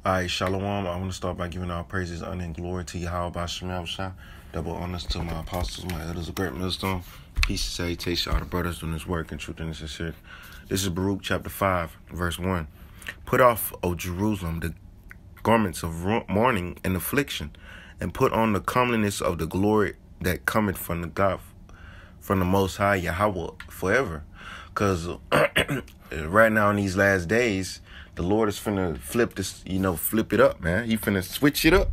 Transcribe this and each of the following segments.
All right, Shalom. I want to start by giving all praises, honor, and glory to Yahweh B'Shem Shah. Double honors to my apostles, my elders of great millstone. Peace and salutation to all the brothers doing this work in truth and sincerity. This is Baruch chapter 5, verse 1. Put off, O Jerusalem, the garments of mourning and affliction, and put on the comeliness of the glory that cometh from the God, from the Most High Yahweh forever. Because right now in these last days, the Lord is finna flip this, flip it up, man. He finna switch it up,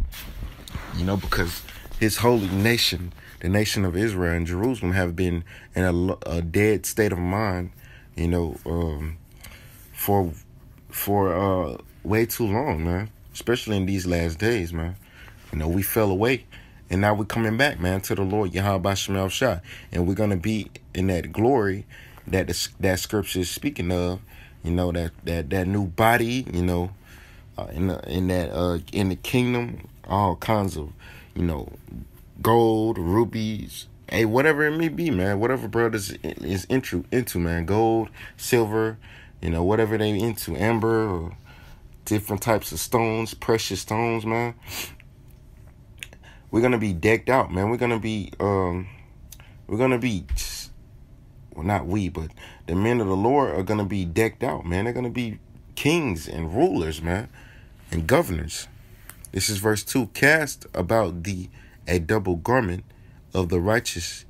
because his holy nation, the nation of Israel and Jerusalem, have been in a dead state of mind, for way too long, man. Especially in these last days, man. We fell away, and now we're coming back, man, to the Lord Yahweh B'Shem Shah, and we're gonna be in that glory that that scripture is speaking of. That new body, in the kingdom, all kinds of, gold, rubies, hey, whatever it may be, man, whatever brothers is into, man, gold, silver, whatever they into, amber, or different types of stones, precious stones, man. We're gonna be decked out, man. We're gonna be, well, not we, but the men of the Lord are going to be decked out, man. They're going to be kings and rulers, man, and governors. This is verse 2. Cast about thee a double garment of the righteousness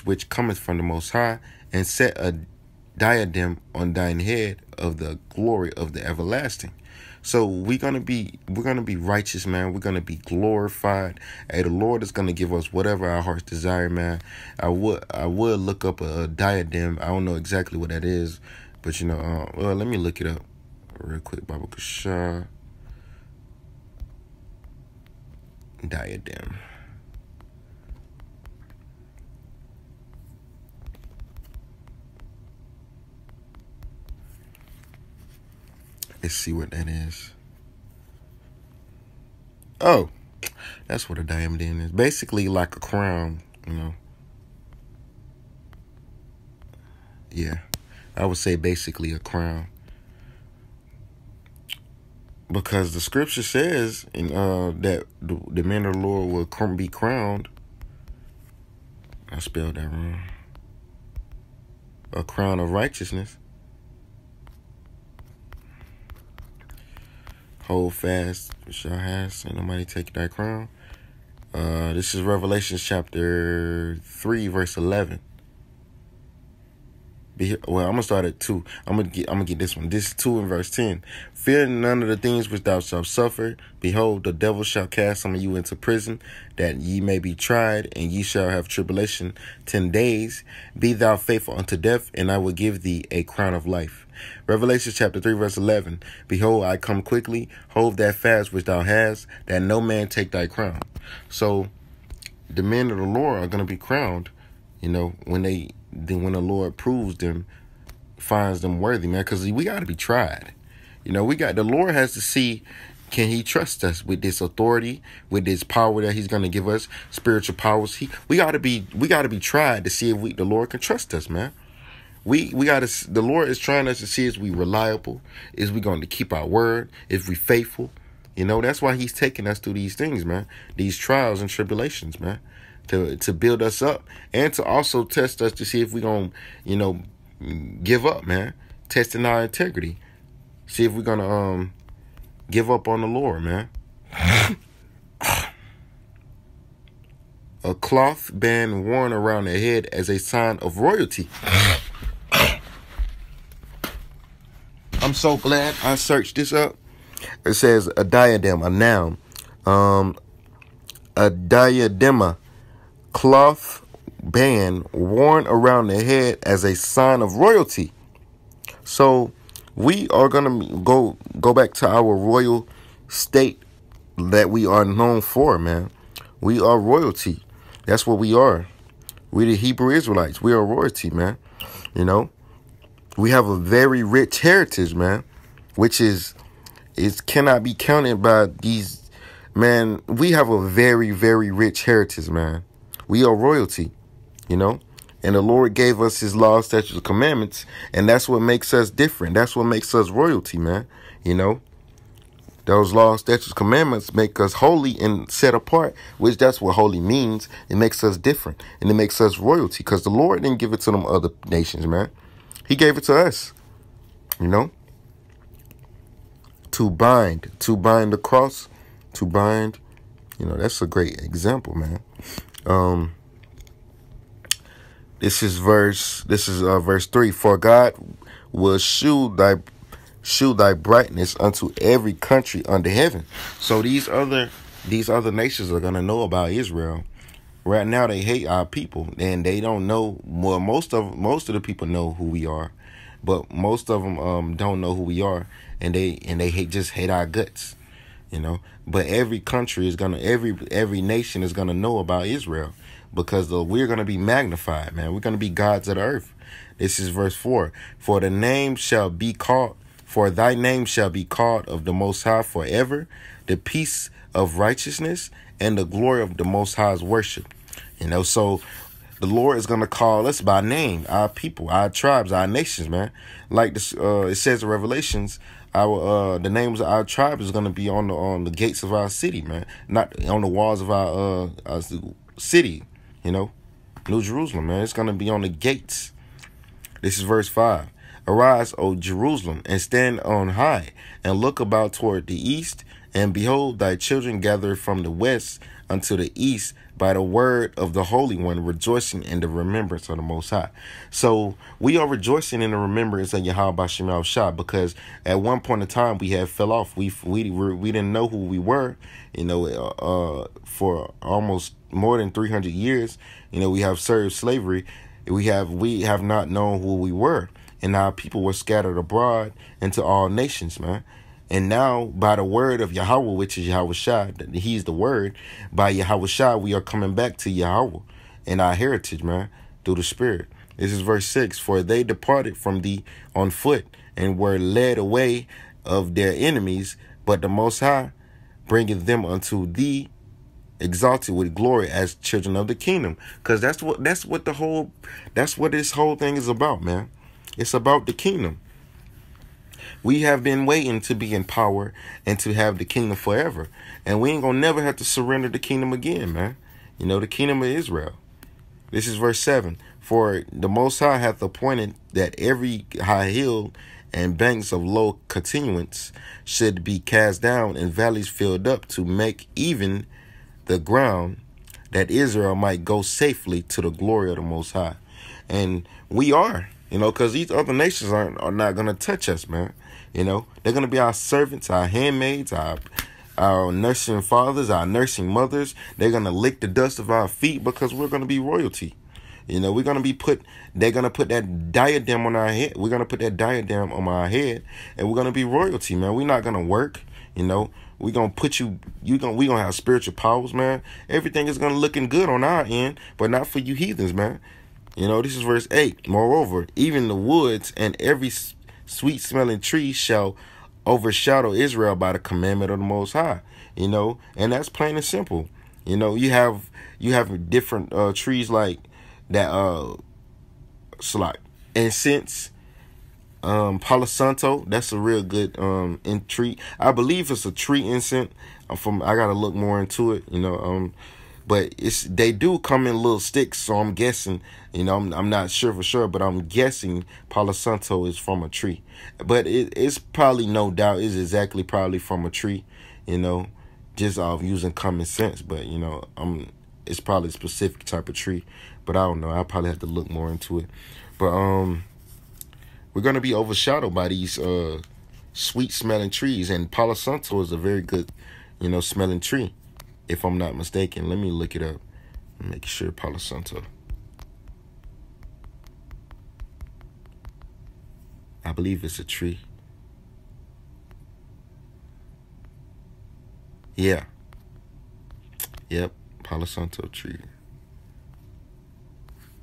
which cometh from the Most High, and set a diadem on thine head of the glory of the everlasting. So we're gonna be righteous, man. We're gonna be glorified. Hey, the Lord is gonna give us whatever our hearts desire, man. I would look up a diadem. I don't know exactly what that is, but let me look it up real quick. Baba Kasha diadem. Let's see what that is. Oh, that's what a diadem is. Basically like a crown, Yeah, I would say basically a crown. Because the scripture says that the men of the Lord will be crowned. I spelled that wrong. A crown of righteousness. Hold fast, shall have, and nobody take thy crown. This is Revelation chapter 3, verse 11. I'm gonna start at 2. I'm gonna get this one. This is 2 and verse 10. Fear none of the things which thou shalt suffer. Behold, the devil shall cast some of you into prison, that ye may be tried, and ye shall have tribulation 10 days. Be thou faithful unto death, and I will give thee a crown of life. Revelation chapter 3, verse 11. Behold, I come quickly. Hold that fast which thou hast, that no man take thy crown. So the men of the Lord are going to be crowned, when the Lord proves them, finds them worthy, man, because we got to be tried. The Lord has to see, can he trust us with this authority, with this power that he's going to give us, spiritual powers. We got to be tried to see if the Lord can trust us, man. The Lord is trying us to see, is we reliable? Is we going to keep our word? Is we faithful? That's why he's taking us through these things, man. These trials and tribulations, man. To build us up, and to also test us to see if we're going to, give up, man. Testing our integrity. See if we're going to give up on the Lord, man. A cloth band worn around the head as a sign of royalty. I'm so glad I searched this up. It says a diadem, a noun. A diadema, cloth band worn around the head as a sign of royalty. So we are going to go back to our royal state that we are known for, man. We are royalty. That's what we are. We the Hebrew Israelites. We are royalty, man. We have a very rich heritage, man, which cannot be counted by these, man. We have a very, very rich heritage, man. We are royalty, And the Lord gave us his laws, statutes, and commandments. And that's what makes us different. That's what makes us royalty, man. You know, Those laws, statutes, commandments make us holy and set apart, which that's what holy means. It makes us different, and it makes us royalty, because the Lord didn't give it to them other nations, man. He gave it to us, you know, to bind the cross, to bind, you know, that's a great example, man. This is verse 3. For God will shew thy brightness unto every country under heaven. So these other nations are gonna know about Israel. Right now they hate our people, and they don't know. Well, most of the people know who we are, but most of them don't know who we are, and they hate our guts, you know. But every country is gonna, every nation is gonna know about Israel, because we're gonna be magnified, man. We're gonna be gods of the earth. This is verse 4. For thy name shall be called of the Most High forever, the peace of righteousness and the glory of the Most High's worship. You know, so the Lord is going to call us by name, our people, our tribes, our nations, man. Like this, it says in Revelations, the names of our tribes is going to be on the gates of our city, man. Not on the walls of our city, you know, New Jerusalem, man. It's going to be on the gates. This is verse 5. Arise, O Jerusalem, and stand on high, and look about toward the east, and behold, thy children gather from the west unto the east by the word of the Holy One, rejoicing in the remembrance of the Most High. So we are rejoicing in the remembrance of Yahweh Bashim Yahushua, because at one point in time we had fell off. We didn't know who we were, you know, for almost more than 300 years. You know, we have served slavery. We have not known who we were. And our people were scattered abroad into all nations, man. And now, by the word of Yahweh, which is Yahushua, he's the word, by Yahushua, we are coming back to Yahweh and our heritage, man, through the Spirit. This is verse 6. For they departed from thee on foot, and were led away of their enemies, but the Most High bringeth them unto thee, exalted with glory as children of the kingdom. Because that's what this whole thing is about, man. It's about the kingdom. We have been waiting to be in power and to have the kingdom forever. And we ain't gonna never have to surrender the kingdom again, man. You know, the kingdom of Israel. This is verse 7. For the Most High hath appointed that every high hill and banks of low continuance should be cast down, and valleys filled up, to make even the ground, that Israel might go safely to the glory of the Most High. And we are. You know, because these other nations are not going to touch us, man. You know, they're going to be our servants, our handmaids, our nursing fathers, our nursing mothers. They're going to lick the dust of our feet, because we're going to be royalty. You know, they're going to put that diadem on our head. We're going to put that diadem on our head, and we're going to be royalty, man. We're not going to work, you know. We're going to put we're going to have spiritual powers, man. Everything is going to looking good on our end, but not for you heathens, man. You know, this is verse 8. Moreover, even the woods and every sweet-smelling tree shall overshadow Israel by the commandment of the Most High. You know, and that's plain and simple. You know, you have different trees like that. Like incense, Palo Santo. That's a real good tree. I believe it's a tree incense. I gotta look more into it. You know, but they do come in little sticks, so I'm guessing, you know, I'm not sure for sure, but I'm guessing Palo Santo is from a tree. But it's probably, no doubt, is exactly probably from a tree, you know, just off using common sense. But, you know, it's probably a specific type of tree. But I don't know. I'll probably have to look more into it. But we're going to be overshadowed by these sweet-smelling trees. And Palo Santo is a very good, you know, smelling tree, if I'm not mistaken. Let me look it up and make sure. Palo Santo, I believe it's a tree. Yeah. Yep. Palo Santo tree.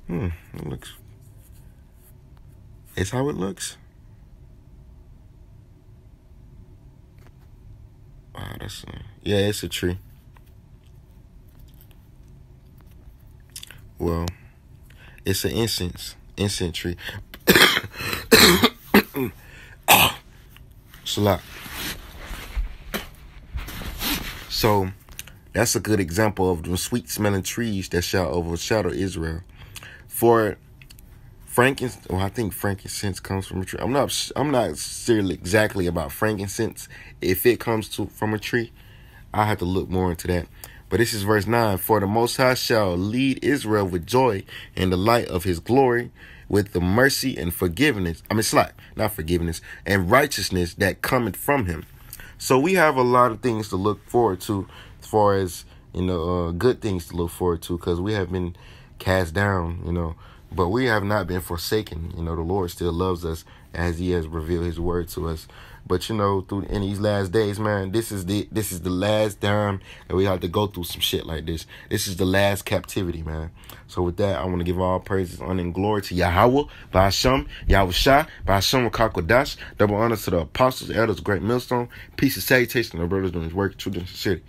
It looks. It's how it looks. Wow, yeah, it's a tree. Well, it's an incense tree. Salah. So that's a good example of the sweet smelling trees that shall overshadow Israel. For frankincense, I think frankincense comes from a tree. I'm not serious exactly about frankincense. If it comes from a tree, I have to look more into that. But this is verse 9. For the Most High shall lead Israel with joy in the light of his glory, with the mercy and forgiveness. Not forgiveness, and righteousness that cometh from him. So we have a lot of things to look forward to, as far as, good things to look forward to, because we have been cast down, but we have not been forsaken. The Lord still loves us as he has revealed his word to us. But in these last days, man, this is the last time that we have to go through some shit like this. This is the last captivity, man. So with that, I want to give all praises, honor, and glory to Yahweh, Ba'asham, Yahushua, Ba'asham, Kakodash. Double honors to the apostles, elders, great millstone. Peace and salutation to the brothers doing his work, children, sincerity.